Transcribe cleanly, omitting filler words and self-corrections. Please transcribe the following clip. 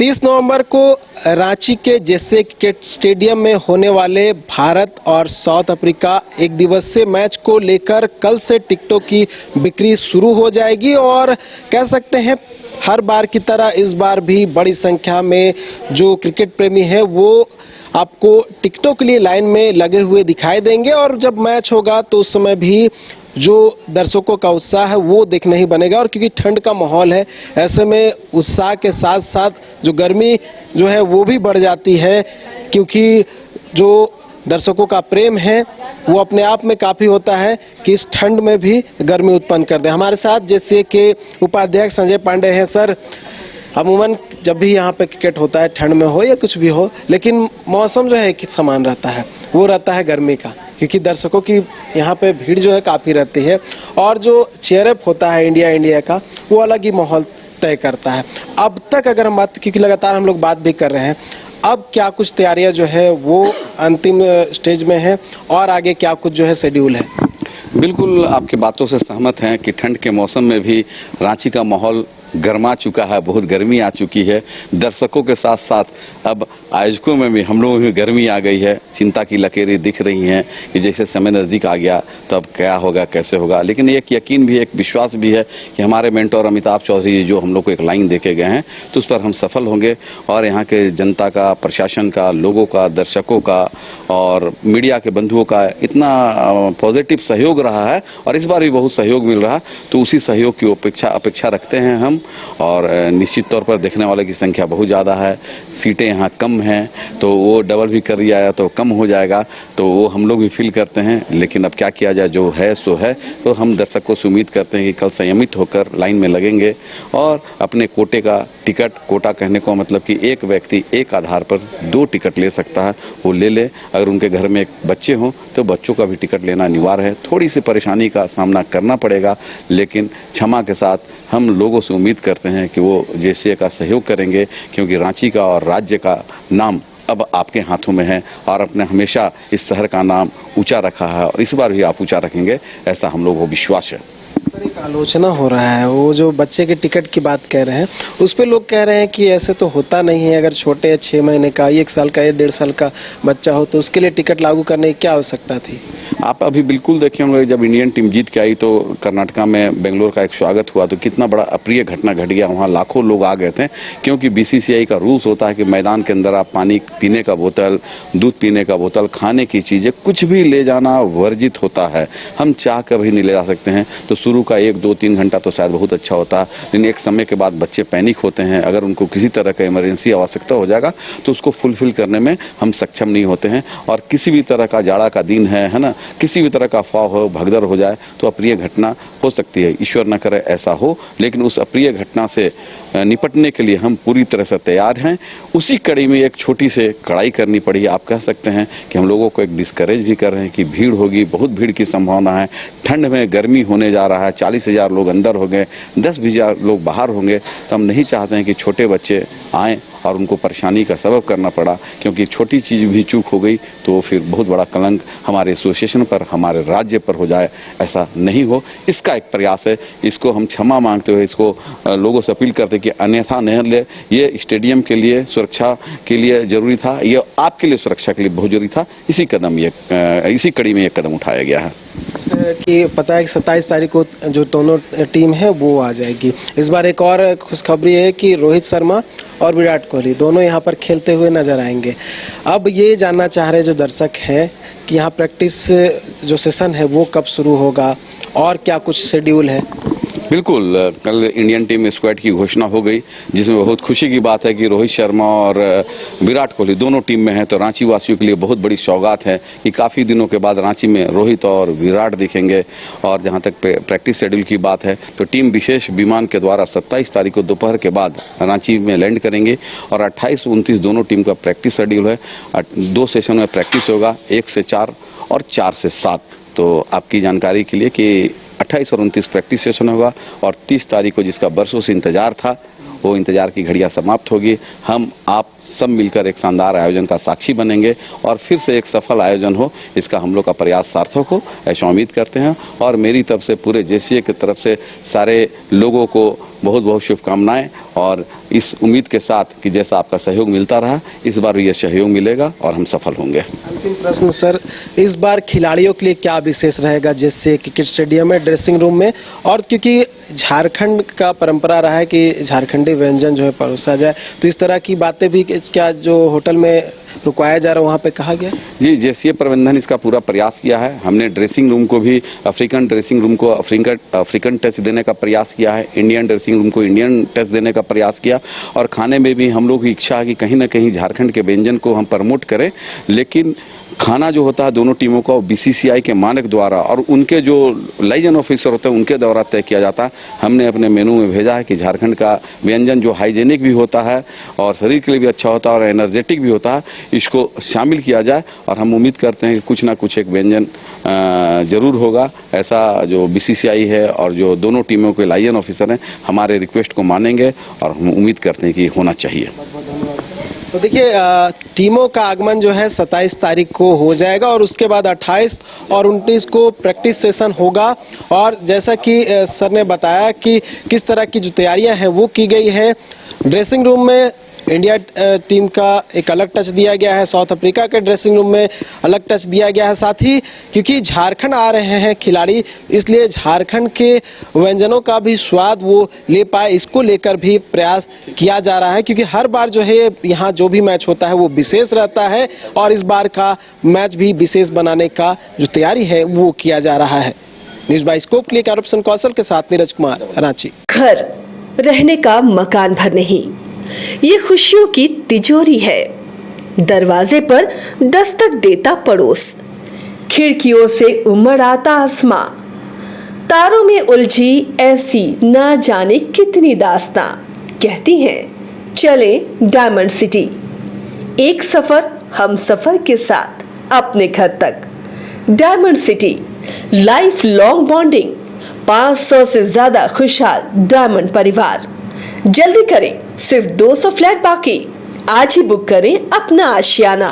30 नवंबर को रांची के जेसे क्रिकेट स्टेडियम में होने वाले भारत और साउथ अफ्रीका एक दिवसीय मैच को लेकर कल से टिकटों की बिक्री शुरू हो जाएगी और कह सकते हैं हर बार की तरह इस बार भी बड़ी संख्या में जो क्रिकेट प्रेमी हैं वो आपको टिकटों के लिए लाइन में लगे हुए दिखाई देंगे और जब मैच होगा तो उस समय भी जो दर्शकों का उत्साह है वो देखने ही बनेगा। और क्योंकि ठंड का माहौल है, ऐसे में उत्साह के साथ साथ जो गर्मी जो है वो भी बढ़ जाती है, क्योंकि जो दर्शकों का प्रेम है वो अपने आप में काफ़ी होता है कि इस ठंड में भी गर्मी उत्पन्न कर दे। हमारे साथ जैसे कि उपाध्यक्ष संजय पांडे हैं। सर, अमूमन जब भी यहाँ पे क्रिकेट होता है, ठंड में हो या कुछ भी हो, लेकिन मौसम जो है कि समान रहता है, वो रहता है गर्मी का, क्योंकि दर्शकों की यहाँ पे भीड़ जो है काफ़ी रहती है और जो चेयरअप होता है इंडिया का, वो अलग ही माहौल तय करता है। अब तक अगर हम बात, क्योंकि लगातार हम लोग बात भी कर रहे हैं, अब क्या कुछ तैयारियां जो है वो अंतिम स्टेज में है और आगे क्या कुछ जो है शेड्यूल है? बिल्कुल आपकी बातों से सहमत हैं कि ठंड के मौसम में भी रांची का माहौल गर्मा चुका है, बहुत गर्मी आ चुकी है। दर्शकों के साथ साथ अब आयोजकों में भी हम लोगों में गर्मी आ गई है। चिंता की लकीरें दिख रही हैं कि जैसे समय नज़दीक आ गया तो अब क्या होगा, कैसे होगा। लेकिन एक यकीन भी, एक विश्वास भी है कि हमारे मेंटोर अमिताभ चौधरी जो हम लोग को एक लाइन देके गए हैं तो उस पर हम सफल होंगे और यहाँ के जनता का, प्रशासन का, लोगों का, दर्शकों का और मीडिया के बंधुओं का इतना पॉजिटिव सहयोग रहा है और इस बार भी बहुत सहयोग मिल रहा, तो उसी सहयोग की अपेक्षा रखते हैं हम। और निश्चित तौर पर देखने वाले की संख्या बहुत ज़्यादा है, सीटें यहाँ कम हैं तो वो डबल भी कर दिया है तो कम हो जाएगा, तो वो हम लोग भी फील करते हैं। लेकिन अब क्या किया जाए, जो है सो है। तो हम दर्शकों से उम्मीद करते हैं कि कल संयमित होकर लाइन में लगेंगे और अपने कोटे का टिकट, कोटा कहने को मतलब कि एक व्यक्ति एक आधार पर 2 टिकट ले सकता है, वो ले ले। अगर उनके घर में एक बच्चे हों तो बच्चों का भी टिकट लेना अनिवार्य है। थोड़ी सी परेशानी का सामना करना पड़ेगा, लेकिन क्षमा के साथ हम लोगों से उम्मीद करते हैं कि वो जेसीए का सहयोग करेंगे, क्योंकि रांची का और राज्य का नाम अब आपके हाथों में है और आपने हमेशा इस शहर का नाम ऊंचा रखा है और इस बार भी आप ऊंचा रखेंगे, ऐसा हम लोगों को विश्वास है। सर, एक आलोचना हो रहा है, वो जो बच्चे के टिकट की बात कह रहे हैं उस पे लोग कह रहे हैं कि ऐसे तो होता नहीं है, अगर छोटे 6 महीने का, 1 साल का या 1.5 साल का बच्चा हो तो उसके लिए टिकट लागू करने की क्या आवश्यकता थी? आप अभी बिल्कुल देखिए, हम लोग जब इंडियन टीम जीत के आई तो कर्नाटका में बेंगलोर का एक स्वागत हुआ तो कितना बड़ा अप्रिय घटना घट गया। वहाँ लाखों लोग आ गए थे, क्योंकि बीसीसीआई का रूल्स होता है कि मैदान के अंदर आप पानी पीने का बोतल, दूध पीने का बोतल, खाने की चीज़ें कुछ भी ले जाना वर्जित होता है। हम चाह कर भी नहीं ले जा सकते हैं। तो शुरू का 1, 2, 3 घंटा तो शायद बहुत अच्छा होता है, लेकिन एक समय के बाद बच्चे पैनिक होते हैं। अगर उनको किसी तरह का इमरजेंसी आवश्यकता हो जाएगा तो उसको फुलफिल करने में हम सक्षम नहीं होते हैं। और किसी भी तरह का जाड़ा का दिन है ना, किसी भी तरह का अफवाह हो, भगदड़ हो जाए तो अप्रिय घटना हो सकती है। ईश्वर न करे ऐसा हो, लेकिन उस अप्रिय घटना से निपटने के लिए हम पूरी तरह से तैयार हैं। उसी कड़ी में एक छोटी से कड़ाई करनी पड़ी। आप कह सकते हैं कि हम लोगों को एक डिस्करेज भी कर रहे हैं कि भीड़ होगी, बहुत भीड़ की संभावना है, ठंड में गर्मी होने जा रहा है, 40,000 लोग अंदर होंगे, 10,000 लोग बाहर होंगे, तो हम नहीं चाहते हैं कि छोटे बच्चे आएँ और उनको परेशानी का सबब करना पड़ा, क्योंकि छोटी चीज़ भी चूक हो गई तो फिर बहुत बड़ा कलंक हमारे एसोसिएशन पर, हमारे राज्य पर हो जाए, ऐसा नहीं हो। इसका एक प्रयास है, इसको हम क्षमा मांगते हुए इसको लोगों से अपील करते कि अन्यथा नहीं ले। ये स्टेडियम के लिए, सुरक्षा के लिए ज़रूरी था, ये आपके लिए सुरक्षा के लिए बहुत ज़रूरी था। इसी कड़ी में एक कदम उठाया गया है कि पता है कि 27 तारीख को जो दोनों टीम है वो आ जाएगी। इस बार एक और खुशखबरी है कि रोहित शर्मा और विराट कोहली दोनों यहाँ पर खेलते हुए नजर आएंगे। अब ये जानना चाह रहे जो दर्शक हैं कि यहाँ प्रैक्टिस जो सेशन है वो कब शुरू होगा और क्या कुछ शेड्यूल है? बिल्कुल, कल इंडियन टीम स्क्वाड की घोषणा हो गई, जिसमें बहुत खुशी की बात है कि रोहित शर्मा और विराट कोहली दोनों टीम में हैं। तो रांची वासियों के लिए बहुत बड़ी सौगात है कि काफ़ी दिनों के बाद रांची में रोहित और विराट दिखेंगे। और जहां तक प्रैक्टिस शेड्यूल की बात है तो टीम विशेष विमान के द्वारा 27 तारीख को दोपहर के बाद रांची में लैंड करेंगे और 28, 29 दोनों टीम का प्रैक्टिस शेड्यूल है। 2 सेशन में प्रैक्टिस होगा, 1 से 4 और 4 से 7। तो आपकी जानकारी के लिए कि 28 और 29 प्रैक्टिस सेशन होगा और 30 तारीख को जिसका बरसों से इंतजार था वो इंतजार की घड़ियां समाप्त होगी। हम आप सब मिलकर एक शानदार आयोजन का साक्षी बनेंगे और फिर से एक सफल आयोजन हो, इसका हम लोग का प्रयास सार्थक हो, ऐसा उम्मीद करते हैं। और मेरी तरफ से, पूरे जेसीए की तरफ से सारे लोगों को बहुत बहुत शुभकामनाएं और इस उम्मीद के साथ कि जैसा आपका सहयोग मिलता रहा इस बार भी यह सहयोग मिलेगा और हम सफल होंगे। अंतिम प्रश्न सर, इस बार खिलाड़ियों के लिए क्या विशेष रहेगा जैसे क्रिकेट स्टेडियम में, ड्रेसिंग रूम में, और क्योंकि झारखंड का परंपरा रहा है कि झारखंडी व्यंजन जो है परोसा जाए, तो इस तरह की बातें भी क्या जो होटल में रुकवाया जा रहा है वहाँ पे कहा गया? जी, जेसीए प्रबंधन इसका पूरा प्रयास किया है। हमने ड्रेसिंग रूम को भी अफ्रीकन ड्रेसिंग रूम को अफ्रीकन टच देने का प्रयास किया है, इंडियन ड्रेसिंग रूम को इंडियन टच देने का प्रयास किया, और खाने में भी हम लोग की इच्छा है कि कहीं ना कहीं झारखंड के व्यंजन को हम प्रमोट करें, लेकिन खाना जो होता है दोनों टीमों का बीसीसीआई के मानक द्वारा और उनके जो लाइजन ऑफिसर होते हैं उनके द्वारा तय किया जाता है। हमने अपने मेनू में भेजा है कि झारखंड का व्यंजन जो हाइजेनिक भी होता है और शरीर के लिए भी अच्छा होता है और एनर्जेटिक भी होता है, इसको शामिल किया जाए, और हम उम्मीद करते हैं कि कुछ ना कुछ एक व्यंजन जरूर होगा। ऐसा जो बीसीसीआई है और जो दोनों टीमों के लाइजन ऑफिसर हैं हमारे रिक्वेस्ट को मानेंगे और हम उम्मीद करते हैं कि होना चाहिए। तो देखिए, टीमों का आगमन जो है 27 तारीख को हो जाएगा और उसके बाद 28 और 29 को प्रैक्टिस सेशन होगा, और जैसा कि सर ने बताया कि किस तरह की जो तैयारियां हैं वो की गई है। ड्रेसिंग रूम में इंडिया टीम का एक अलग टच दिया गया है, साउथ अफ्रीका के ड्रेसिंग रूम में अलग टच दिया गया है, साथ ही क्योंकि झारखंड आ रहे हैं खिलाड़ी, इसलिए झारखंड के व्यंजनों का भी स्वाद वो ले पाए, इसको लेकर भी प्रयास किया जा रहा है, क्योंकि हर बार जो है यहाँ जो भी मैच होता है वो विशेष रहता है, और इस बार का मैच भी विशेष बनाने का जो तैयारी है वो किया जा रहा है। न्यूज़ बाय स्कोप के लिए करप्शन कौशल के साथ नीरज कुमार, रांची। घर रहने का मकान भर नहीं, ये खुशियों की तिजोरी है। दरवाजे पर दस्तक देता पड़ोस, खिड़कियों से उमड़ आता आसमां, तारों में उलझी ऐसी ना जाने कितनी दास्तां। कहती हैं चले डायमंड सिटी, एक सफर हम सफर के साथ अपने घर तक। Diamond city, life long bonding, 500 से ज्यादा खुशहाल डायमंड परिवार। जल्दी करें, सिर्फ 200 फ्लैट बाकी। आज ही बुक करें अपना आशियाना।